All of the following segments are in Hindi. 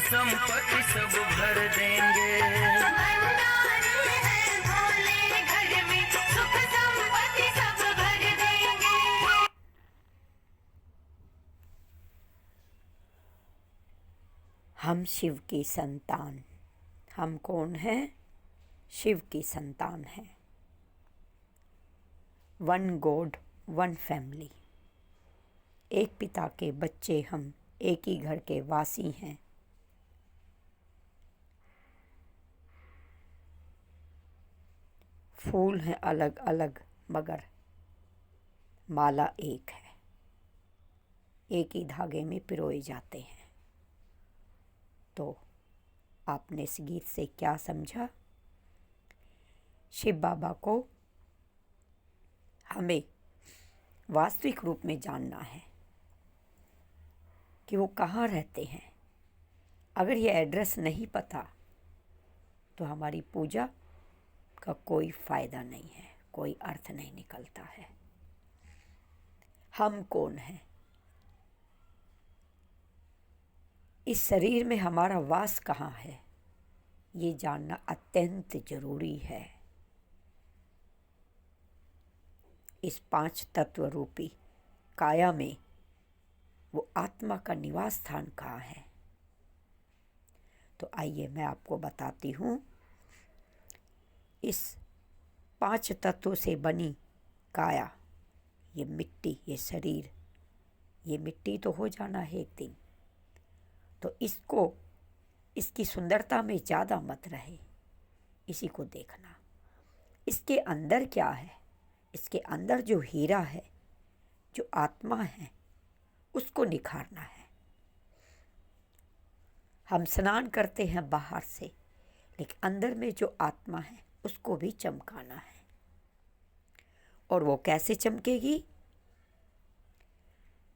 संपत्ति सब भर देंगे। भंडारे हैं भोले घर में, सुख संपत्ति सब भर देंगे। हम शिव की संतान। हम कौन हैं? शिव की संतान हैं। One God, one family. एक पिता के बच्चे हम, एक ही घर के वासी हैं। फूल हैं अलग अलग मगर माला एक है। एक ही धागे में पिरोए जाते हैं। तो आपने इस गीत से क्या समझा? शिव बाबा को हमें वास्तविक रूप में जानना है कि वो कहाँ रहते हैं। अगर ये एड्रेस नहीं पता तो हमारी पूजा का कोई फ़ायदा नहीं है, कोई अर्थ नहीं निकलता है। हम कौन हैं? इस शरीर में हमारा वास कहाँ है, ये जानना अत्यंत जरूरी है। इस 5 तत्व रूपी काया में वो आत्मा का निवास स्थान कहाँ है? तो आइए मैं आपको बताती हूँ। इस 5 तत्वों से बनी काया, ये मिट्टी, ये शरीर, ये मिट्टी तो हो जाना है एक दिन। तो इसको, इसकी सुंदरता में ज़्यादा मत रहे, इसी को देखना। इसके अंदर क्या है? इसके अंदर जो हीरा है, जो आत्मा है, उसको निखारना है। हम स्नान करते हैं बाहर से, लेकिन अंदर में जो आत्मा है उसको भी चमकाना है। और वो कैसे चमकेगी?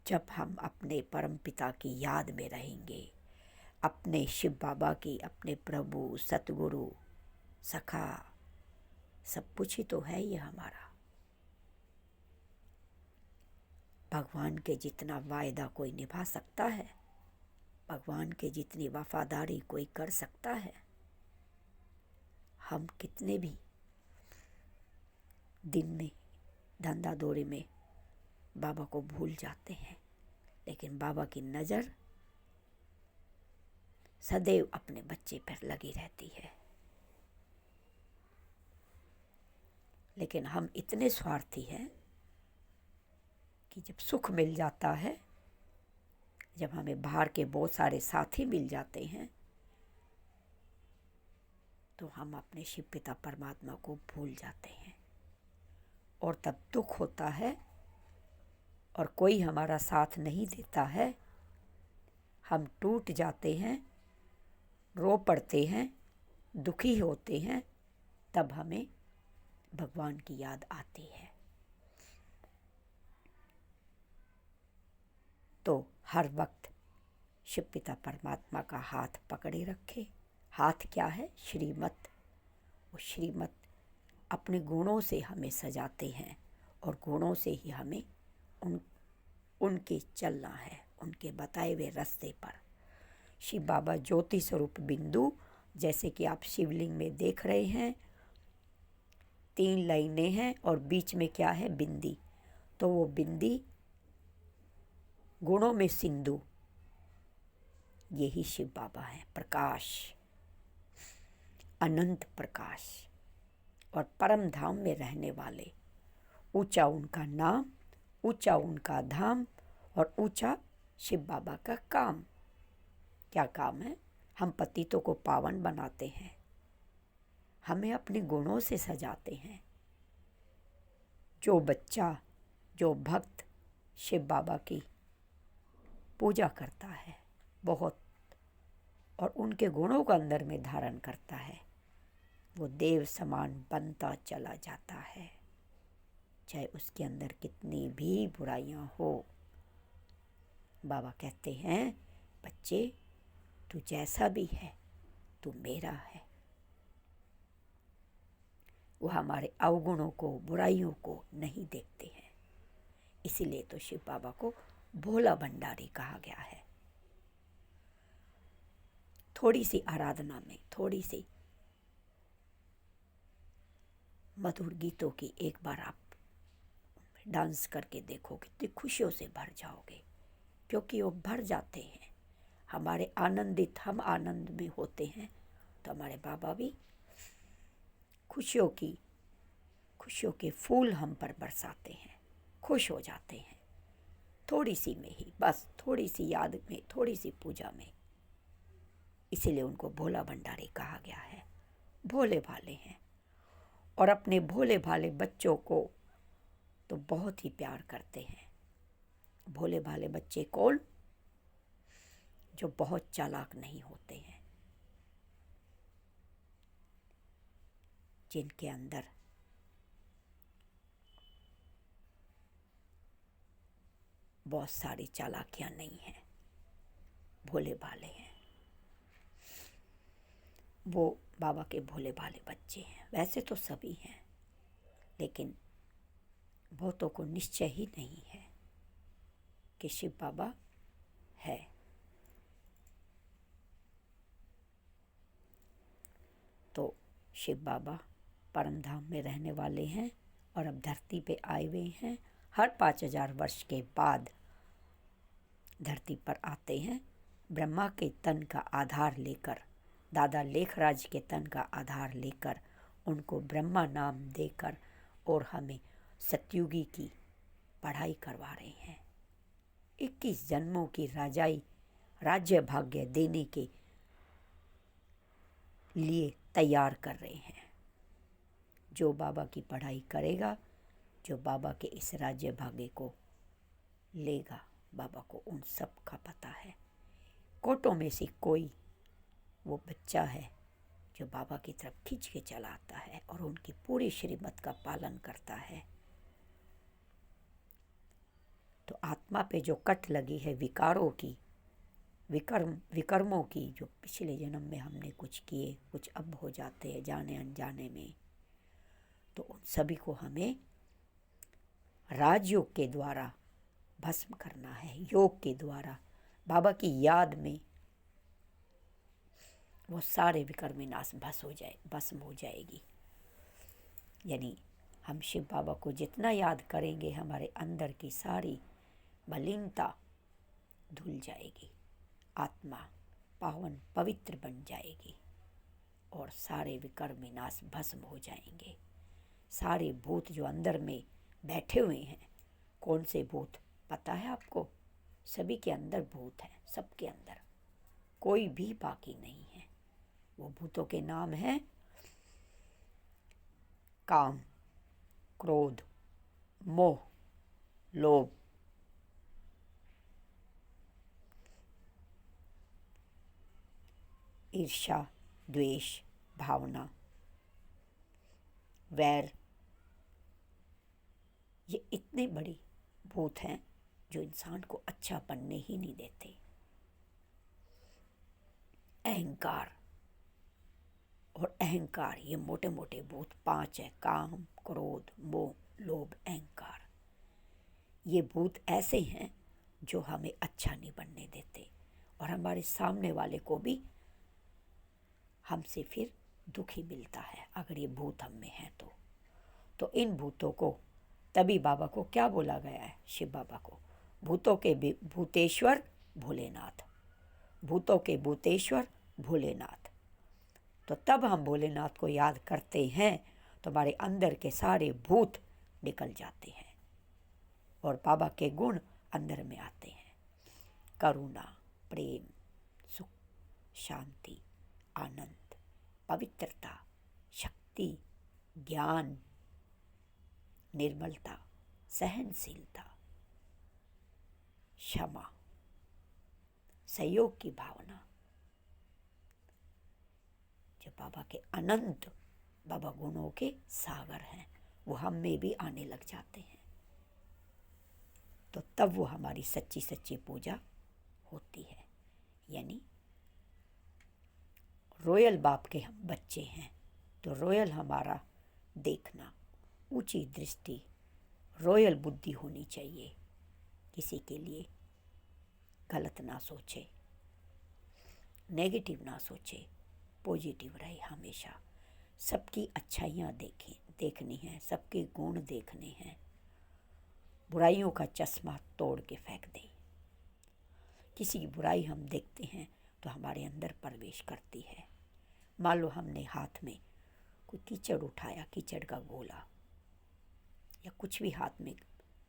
जब हम अपने परमपिता की याद में रहेंगे, अपने शिव बाबा की, अपने प्रभु, सतगुरु, सखा, सब कुछ ही तो है ये हमारा। भगवान के जितना वायदा कोई निभा सकता है, भगवान के जितनी वफादारी कोई कर सकता है। हम कितने भी दिन में धंधा दौरे में बाबा को भूल जाते हैं, लेकिन बाबा की नज़र सदैव अपने बच्चे पर लगी रहती है। लेकिन हम इतने स्वार्थी हैं कि जब सुख मिल जाता है, जब हमें बाहर के बहुत सारे साथी मिल जाते हैं, तो हम अपने शिव पिता परमात्मा को भूल जाते हैं। और तब दुख होता है और कोई हमारा साथ नहीं देता है, हम टूट जाते हैं, रो पड़ते हैं, दुखी होते हैं। तब हमें भगवान की याद आती है। तो हर वक्त शिव पिता परमात्मा का हाथ पकड़े रखे। हाथ क्या है? श्रीमत। वो श्रीमत अपने गुणों से हमें सजाते हैं और गुणों से ही हमें उनके चलना है, उनके बताए हुए रास्ते पर। शिव बाबा ज्योति स्वरूप बिंदु, जैसे कि आप शिवलिंग में देख रहे हैं, 3 लाइनें हैं और बीच में क्या है? बिंदी। तो वो बिंदी गुणों में सिंधु, यही शिव बाबा है। प्रकाश, अनंत प्रकाश और परम धाम में रहने वाले। ऊंचा उनका नाम, ऊंचा उनका धाम और ऊंचा शिव बाबा का काम। क्या काम है? हम पतितों को पावन बनाते हैं, हमें अपने गुणों से सजाते हैं। जो बच्चा, जो भक्त शिव बाबा की पूजा करता है बहुत, और उनके गुणों को अंदर में धारण करता है, वो देव समान बनता चला जाता है। चाहे उसके अंदर कितनी भी बुराइयां हो। बाबा कहते हैं, बच्चे तू जैसा भी है, तू मेरा है। वो हमारे अवगुणों को, बुराइयों को नहीं देखते हैं। इसीलिए तो शिव बाबा को भोला भंडारी कहा गया है। थोड़ी सी आराधना में, थोड़ी सी मधुर गीतों की एक बार आप डांस करके देखो, कितनी खुशियों से भर जाओगे, क्योंकि वो भर जाते हैं। हमारे आनंदित, हम आनंद में होते हैं तो हमारे बाबा भी खुशियों के फूल हम पर बरसाते हैं, खुश हो जाते हैं थोड़ी सी में ही, बस थोड़ी सी याद में, थोड़ी सी पूजा में। इसीलिए उनको भोला भंडारी कहा गया है। भोले भाले हैं और अपने भोले भाले बच्चों को तो बहुत ही प्यार करते हैं। भोले भाले बच्चे कौन? जो बहुत चालाक नहीं होते हैं, जिनके अंदर बहुत सारी चालाकियां नहीं हैं, भोले भाले हैं। वो बाबा के भोले भाले बच्चे हैं। वैसे तो सभी हैं, लेकिन बहुतों को निश्चय ही नहीं है कि शिव बाबा है। तो शिव बाबा परम धाम में रहने वाले हैं और अब धरती पे आए हुए हैं। हर 5000 वर्ष के बाद धरती पर आते हैं। ब्रह्मा के तन का आधार लेकर, दादा लेखराज के तन का आधार लेकर, उनको ब्रह्मा नाम देकर और हमें सतयुगी की पढ़ाई करवा रहे हैं। 21 जन्मों की राज्य भाग्य देने के लिए तैयार कर रहे हैं। जो बाबा की पढ़ाई करेगा, जो बाबा के इस राज्य भाग्य को लेगा, बाबा को उन सब का पता है। कोटों में से कोई वो बच्चा है जो बाबा की तरफ खींच के चला आता है और उनकी पूरी श्रीमत का पालन करता है। तो आत्मा पे जो कट लगी है विकारों की, विकर्मों की, जो पिछले जन्म में हमने कुछ किए, कुछ अब हो जाते हैं जाने अनजाने में, तो उन सभी को हमें राजयोग के द्वारा भस्म करना है। योग के द्वारा बाबा की याद में वो सारे विकर्म विनाश भस्म हो जाएगी। यानी हम शिव बाबा को जितना याद करेंगे, हमारे अंदर की सारी मलिनता धुल जाएगी, आत्मा पावन पवित्र बन जाएगी और सारे विकर्म विनाश भस्म हो जाएंगे। सारे भूत जो अंदर में बैठे हुए हैं, कौन से भूत पता है आपको? सभी के अंदर भूत हैं, सबके अंदर, कोई भी बाकी नहीं है। वो भूतों के नाम हैं काम, क्रोध, मोह, लोभ, ईर्ष्या, द्वेष, भावना, वैर। ये इतने बड़ी भूत हैं जो इंसान को अच्छा बनने ही नहीं देते। अहंकार और अहंकार, ये मोटे मोटे भूत 5 है। काम, क्रोध, मोह, लोभ, अहंकार। ये भूत ऐसे हैं जो हमें अच्छा नहीं बनने देते और हमारे सामने वाले को भी हमसे फिर दुखी मिलता है अगर ये भूत हम में हैं तो इन भूतों को, तभी बाबा को क्या बोला गया है? शिव बाबा को भूतों के भूतेश्वर भोलेनाथ, भूतों के भूतेश्वर भोलेनाथ। तो तब हम भोलेनाथ को याद करते हैं तो हमारे अंदर के सारे भूत निकल जाते हैं और बाबा के गुण अंदर में आते हैं। करुणा, प्रेम, सुख, शांति, आनंद, पवित्रता, शक्ति, ज्ञान, निर्मलता, सहनशीलता, क्षमा, सहयोग की भावना। जो बाबा के अनंत, बाबा गुणों के सागर हैं, वो हम में भी आने लग जाते हैं। तो तब वो हमारी सच्ची सच्ची पूजा होती है। यानी रॉयल बाप के हम बच्चे हैं तो रॉयल हमारा देखना, ऊंची दृष्टि, रॉयल बुद्धि होनी चाहिए। किसी के लिए गलत ना सोचे, नेगेटिव ना सोचे, पॉजिटिव रहे हमेशा। सबकी अच्छाइयाँ देखनी है, सबके गुण देखने हैं। बुराइयों का चश्मा तोड़ के फेंक दें। किसी की बुराई हम देखते हैं तो हमारे अंदर प्रवेश करती है। मान लो हमने हाथ में कोई कीचड़ उठाया, कीचड़ का गोला या कुछ भी हाथ में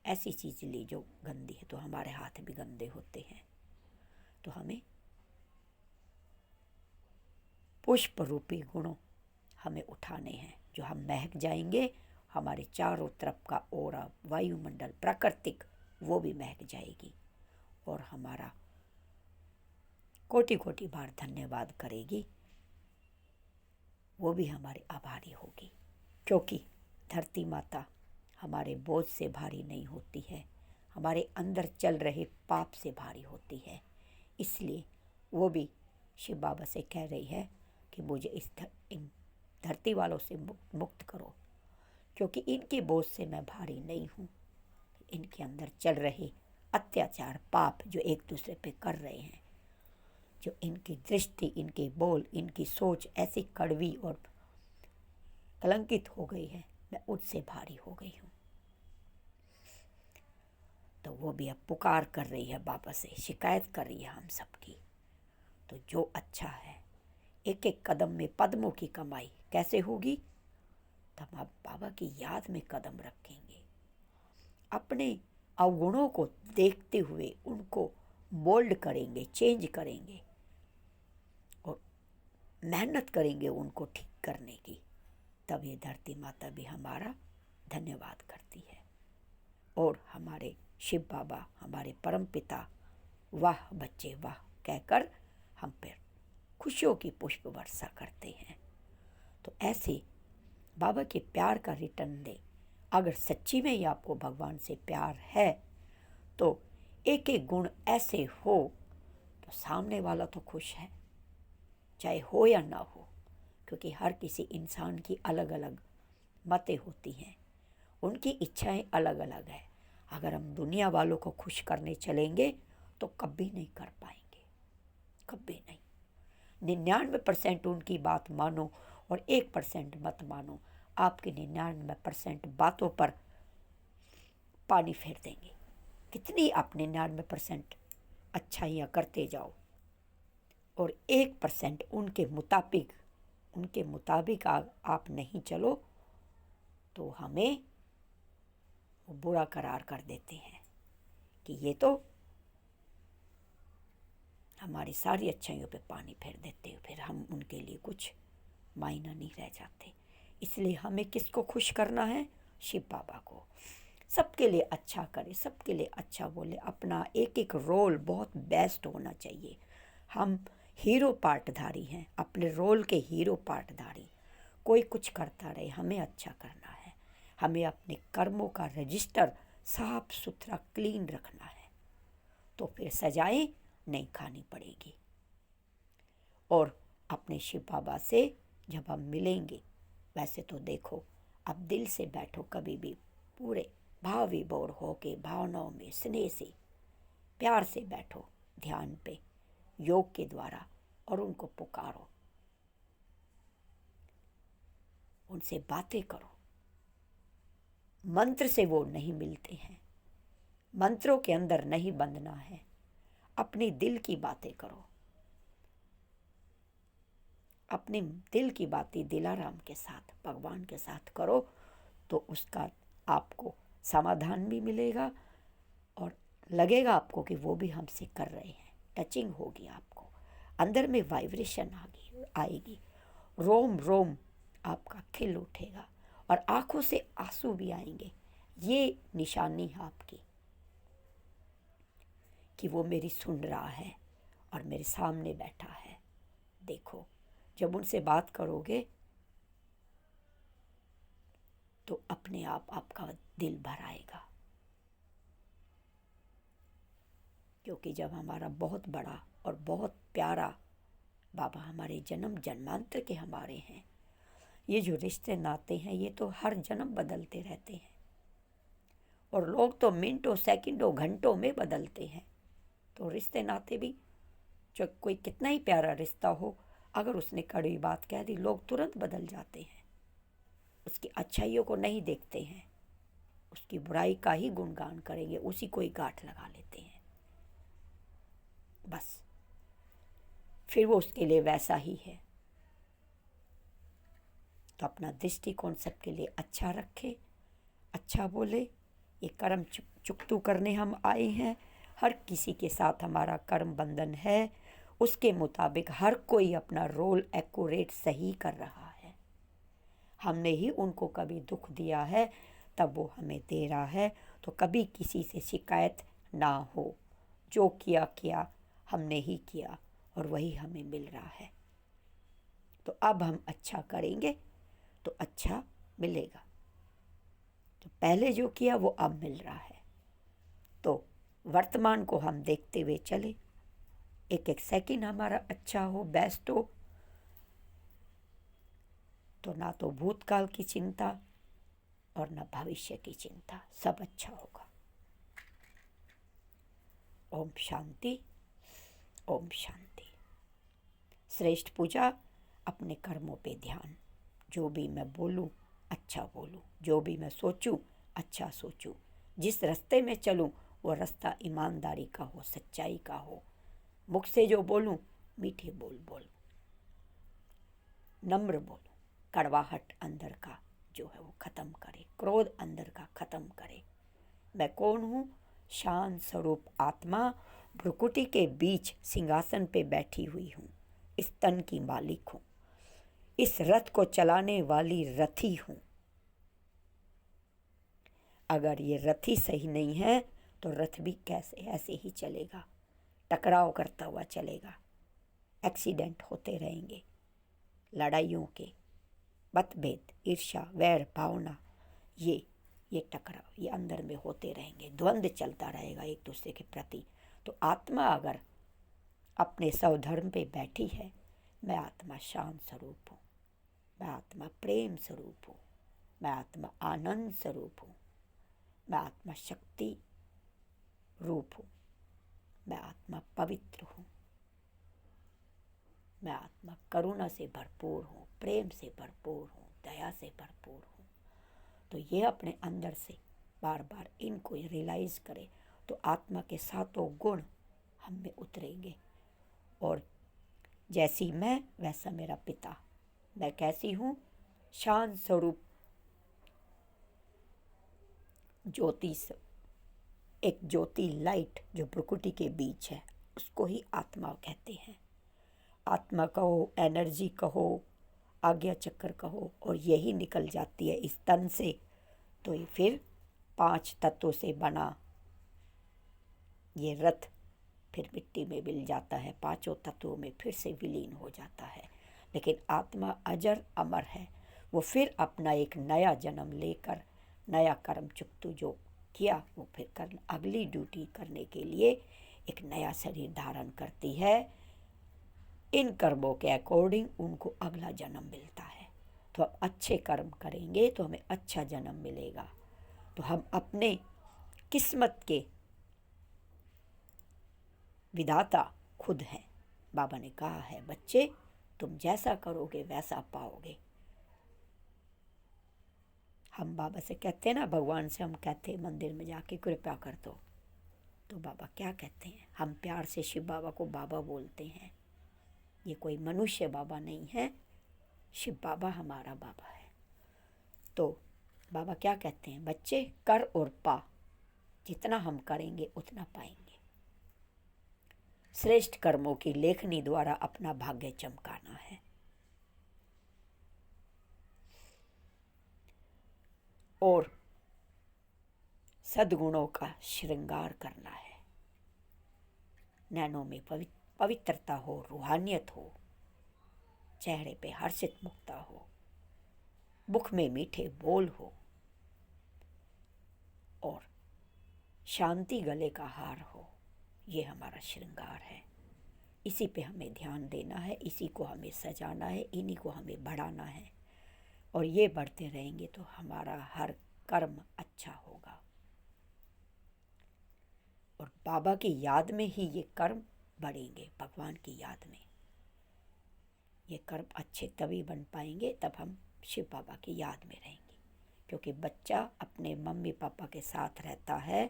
ऐसी चीज़ ली जो गंदी है, तो हमारे हाथ भी गंदे होते हैं। तो हमें पुष्प रूपी गुणों हमें उठाने हैं, जो हम महक जाएंगे। हमारे चारों तरफ का ओरा, वायुमंडल, प्राकृतिक, वो भी महक जाएगी और हमारा कोटि कोटि बार धन्यवाद करेगी। वो भी हमारी आभारी होगी, क्योंकि धरती माता हमारे बोझ से भारी नहीं होती है, हमारे अंदर चल रहे पाप से भारी होती है। इसलिए वो भी शिव बाबा से कह रही है कि मुझे इन धरती वालों से मुक्त करो, क्योंकि इनके बोझ से मैं भारी नहीं हूँ। इनके अंदर चल रहे अत्याचार, पाप जो एक दूसरे पे कर रहे हैं, जो इनकी दृष्टि, इनके बोल, इनकी सोच ऐसी कड़वी और कलंकित हो गई है, मैं उससे भारी हो गई हूँ। तो वो भी अब पुकार कर रही है बाबा से, शिकायत कर रही है हम सबकी। तो जो अच्छा है, एक एक कदम में पद्मों की कमाई कैसे होगी? तब आप बाबा की याद में कदम रखेंगे, अपने अवगुणों को देखते हुए उनको मोल्ड करेंगे, चेंज करेंगे और मेहनत करेंगे उनको ठीक करने की। तब ये धरती माता भी हमारा धन्यवाद करती है और हमारे शिव बाबा, हमारे परम पिता, वाह बच्चे वाह कहकर हम पर खुशियों की पुष्प वर्षा करते हैं। तो ऐसे बाबा के प्यार का रिटर्न दें। अगर सच्ची में ही आपको भगवान से प्यार है तो एक एक गुण ऐसे हो तो सामने वाला तो खुश है, चाहे हो या ना हो, क्योंकि हर किसी इंसान की अलग अलग मतें होती हैं, उनकी इच्छाएं अलग अलग है। अगर हम दुनिया वालों को खुश करने चलेंगे तो कभी नहीं कर पाएंगे, कभी नहीं। 99% उनकी बात मानो और 1% मत मानो। आपके 99% बातों पर पानी फेर देंगे। कितनी आप 99% अच्छाइयाँ करते जाओ और 1% उनके मुताबिक आप नहीं चलो तो हमें वो बुरा करार कर देते हैं कि ये तो हमारी सारी अच्छाइयों पे पानी फेर देते हैं। फिर हम उनके लिए कुछ मायना नहीं रह जाते। इसलिए हमें किसको खुश करना है? शिव बाबा को। सबके लिए अच्छा करे, सबके लिए अच्छा बोले। अपना एक एक रोल बहुत बेस्ट होना चाहिए। हम हीरो पार्टधारी हैं, अपने रोल के हीरो पार्टधारी। कोई कुछ करता रहे, हमें अच्छा करना है। हमें अपने कर्मों का रजिस्टर साफ सुथरा क्लीन रखना है, तो फिर सजाएं नहीं खानी पड़ेगी। और अपने शिव बाबा से जब हम मिलेंगे, वैसे तो देखो, अब दिल से बैठो, कभी भी पूरे भाव विभोर हो के, भावनाओं में स्नेह से, प्यार से बैठो ध्यान पे, योग के द्वारा, और उनको पुकारो, उनसे बातें करो। मंत्र से वो नहीं मिलते हैं, मंत्रों के अंदर नहीं बंधना है। अपने दिल की बातें करो, अपने दिल की बातें दिलाराम के साथ, भगवान के साथ करो, तो उसका आपको समाधान भी मिलेगा और लगेगा आपको कि वो भी हमसे कर रहे हैं। टचिंग होगी आपको, अंदर में वाइब्रेशन आएगी, रोम रोम आपका खिल उठेगा और आंखों से आंसू भी आएंगे। ये निशानी है आपकी कि वो मेरी सुन रहा है और मेरे सामने बैठा है। देखो, जब उनसे बात करोगे तो अपने आप आपका दिल भर आएगा, क्योंकि जब हमारा बहुत बड़ा और बहुत प्यारा बाबा हमारे जन्म जन्मांतर के हमारे हैं, ये जो रिश्ते नाते हैं ये तो हर जन्म बदलते रहते हैं और लोग तो मिनटों, सेकंडों, घंटों में बदलते हैं। तो रिश्ते नाते भी जो कोई कितना ही प्यारा रिश्ता हो, अगर उसने कड़वी बात कह दी, लोग तुरंत बदल जाते हैं, उसकी अच्छाइयों को नहीं देखते हैं, उसकी बुराई का ही गुणगान करेंगे, उसी को ही गांठ लगा लेते हैं। बस फिर वो उसके लिए वैसा ही है। तो अपना दृष्टिकोण सबके लिए अच्छा रखे, अच्छा बोले। ये कर्म चुकतू करने हम आए हैं, हर किसी के साथ हमारा कर्म बंधन है, उसके मुताबिक हर कोई अपना रोल एक्यूरेट सही कर रहा है। हमने ही उनको कभी दुख दिया है, तब वो हमें दे रहा है, तो कभी किसी से शिकायत ना हो। जो किया किया हमने ही किया और वही हमें मिल रहा है। तो अब हम अच्छा करेंगे तो अच्छा मिलेगा। तो पहले जो किया वो अब मिल रहा है। तो वर्तमान को हम देखते हुए चले, एक एक सेकंड हमारा अच्छा हो, बेस्ट हो, तो ना तो भूतकाल की चिंता और ना भविष्य की चिंता, सब अच्छा होगा। ओम शांति, ओम शांति। श्रेष्ठ पूजा, अपने कर्मों पे ध्यान। जो भी मैं बोलूं अच्छा बोलूं, जो भी मैं सोचूं अच्छा सोचूं, जिस रास्ते में चलूं वो रास्ता ईमानदारी का हो, सच्चाई का हो। मुख से जो बोलूं मीठे बोल बोलूं, नम्र बोलूं, कड़वाहट अंदर का जो है वो खत्म करे, क्रोध अंदर का खत्म करे। मैं कौन हूँ? शांत स्वरूप आत्मा, भ्रुकुटी के बीच सिंहासन पे बैठी हुई हूँ, इस तन की मालिक हूँ, इस रथ को चलाने वाली रथी हूँ। अगर ये रथी सही नहीं है तो रथ भी कैसे ऐसे ही चलेगा, टकराव करता हुआ चलेगा, एक्सीडेंट होते रहेंगे, लड़ाइयों के, मतभेद, ईर्ष्या, वैर भावना, ये टकराव ये अंदर में होते रहेंगे, द्वंद्व चलता रहेगा एक दूसरे के प्रति। तो आत्मा अगर अपने स्वधर्म पे बैठी है, मैं आत्मा शांत स्वरूप हूँ, मैं आत्मा प्रेम स्वरूप हूँ, मैं आत्मा आनंद स्वरूप हूँ, मैं आत्मा शक्ति रूप हूँ, मैं आत्मा पवित्र हूँ, मैं आत्मा करुणा से भरपूर हूँ, प्रेम से भरपूर हूँ, दया से भरपूर हूँ। तो ये अपने अंदर से बार बार इनको रियलाइज़ करें तो आत्मा के सातों गुण हम में उतरेंगे। और जैसी मैं वैसा मेरा पिता। मैं कैसी हूँ? शांत स्वरूप ज्योति, एक ज्योति लाइट जो प्रकृति के बीच है, उसको ही आत्मा कहते हैं। आत्मा कहो, एनर्जी कहो, आज्ञा चक्र कहो, और यही निकल जाती है इस तन से। तो ये फिर 5 तत्वों से बना ये रथ फिर मिट्टी में मिल जाता है, 5 तत्वों में फिर से विलीन हो जाता है। लेकिन आत्मा अजर अमर है, वो फिर अपना एक नया जन्म लेकर नया कर्म चुकतू जो किया वो फिर कर अगली ड्यूटी करने के लिए एक नया शरीर धारण करती है। इन कर्मों के अकॉर्डिंग उनको अगला जन्म मिलता है। तो हम अच्छे कर्म करेंगे तो हमें अच्छा जन्म मिलेगा। तो हम अपने किस्मत के विधाता खुद हैं। बाबा ने कहा है, बच्चे तुम जैसा करोगे वैसा पाओगे। हम बाबा से कहते हैं ना, भगवान से हम कहते हैं मंदिर में जाके कृपा कर दो, तो बाबा क्या कहते हैं? हम प्यार से शिव बाबा को बाबा बोलते हैं। ये कोई मनुष्य बाबा नहीं है, शिव बाबा हमारा बाबा है। तो बाबा क्या कहते हैं? बच्चे कर और पा, जितना हम करेंगे उतना पाएंगे। श्रेष्ठ कर्मों की लेखनी द्वारा अपना भाग्य चमकाना है। और सद्गुणों का श्रृंगार करना है। नैनों में पवित्रता हो, रूहानियत हो, चेहरे पे हर्षित मुक्ता हो, मुख में मीठे बोल हो, और शांति गले का हार हो। ये हमारा श्रृंगार है। इसी पे हमें ध्यान देना है, इसी को हमें सजाना है, इन्हीं को हमें बढ़ाना है। और ये बढ़ते रहेंगे तो हमारा हर कर्म अच्छा होगा। और बाबा की याद में ही ये कर्म बढ़ेंगे भगवान की याद में। ये कर्म अच्छे तभी बन पाएंगे तब हम शिव बाबा की याद में रहेंगे, क्योंकि बच्चा अपने मम्मी पापा के साथ रहता है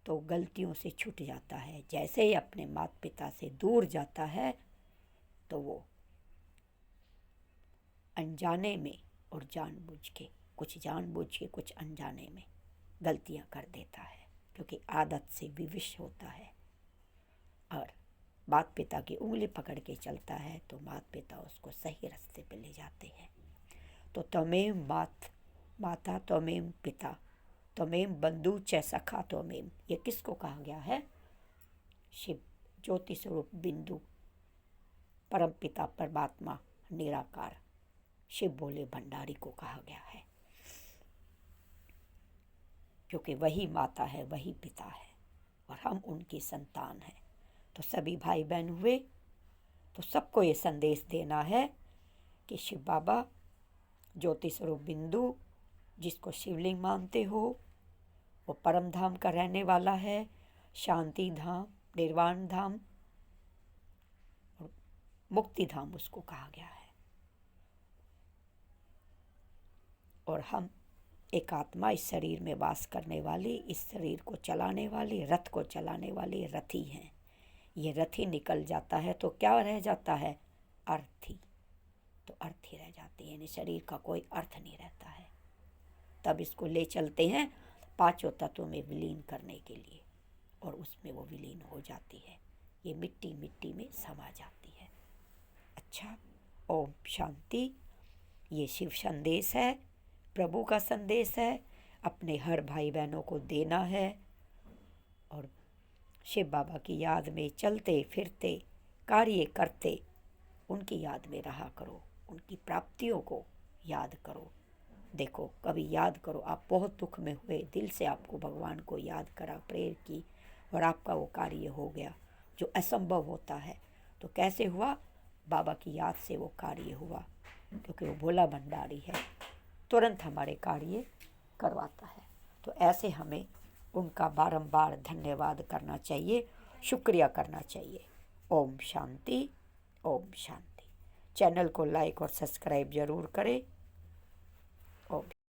तो गलतियों से छूट जाता है। जैसे ही अपने माता पिता से दूर जाता है तो वो अनजाने में और जानबूझ के, कुछ जानबूझ के कुछ अनजाने में गलतियां कर देता है, क्योंकि आदत से विवश होता है और माता पिता की उंगली पकड़ के चलता है तो माता पिता उसको सही रास्ते पे ले जाते हैं। तो त्वमेव माता त्वमेव पिता त्वमेव बंधु च सखा त्वमेव, ये किसको कहा गया है? शिव ज्योति स्वरूप बिंदु परम पिता परमात्मा निराकार शिव भोले भंडारी को कहा गया है, क्योंकि वही माता है, वही पिता है और हम उनकी संतान हैं। तो सभी भाई बहन हुए तो सबको ये संदेश देना है कि शिव बाबा ज्योति स्वरूप बिंदु, जिसको शिवलिंग मानते हो, वो परम धाम का रहने वाला है, शांति धाम, निर्वाण धाम और मुक्ति धाम उसको कहा गया है। और हम एक आत्मा इस शरीर में वास करने वाली, इस शरीर को चलाने वाली, रथ को चलाने वाली रथी हैं। ये रथी निकल जाता है तो क्या रह जाता है? अर्थी। तो अर्थी रह जाती है, यानी शरीर का कोई अर्थ नहीं रहता है। तब इसको ले चलते हैं पांचों तत्वों में विलीन करने के लिए और उसमें वो विलीन हो जाती है, ये मिट्टी मिट्टी में समा जाती है। अच्छा, ओम शांति। ये शिव संदेश है, प्रभु का संदेश है, अपने हर भाई बहनों को देना है और शिव बाबा की याद में चलते फिरते कार्य करते उनकी याद में रहा करो, उनकी प्राप्तियों को याद करो। देखो, कभी याद करो आप बहुत दुख में हुए, दिल से आपको भगवान को याद करा, प्रेयर की और आपका वो कार्य हो गया जो असंभव होता है। तो कैसे हुआ? बाबा की याद से वो कार्य हुआ, क्योंकि वो भोला भंडारी है, तुरंत हमारे कार्य करवाता है। तो ऐसे हमें उनका बारंबार धन्यवाद करना चाहिए, शुक्रिया करना चाहिए। ओम शांति, ओम शांति। चैनल को लाइक और सब्सक्राइब जरूर करें। ओम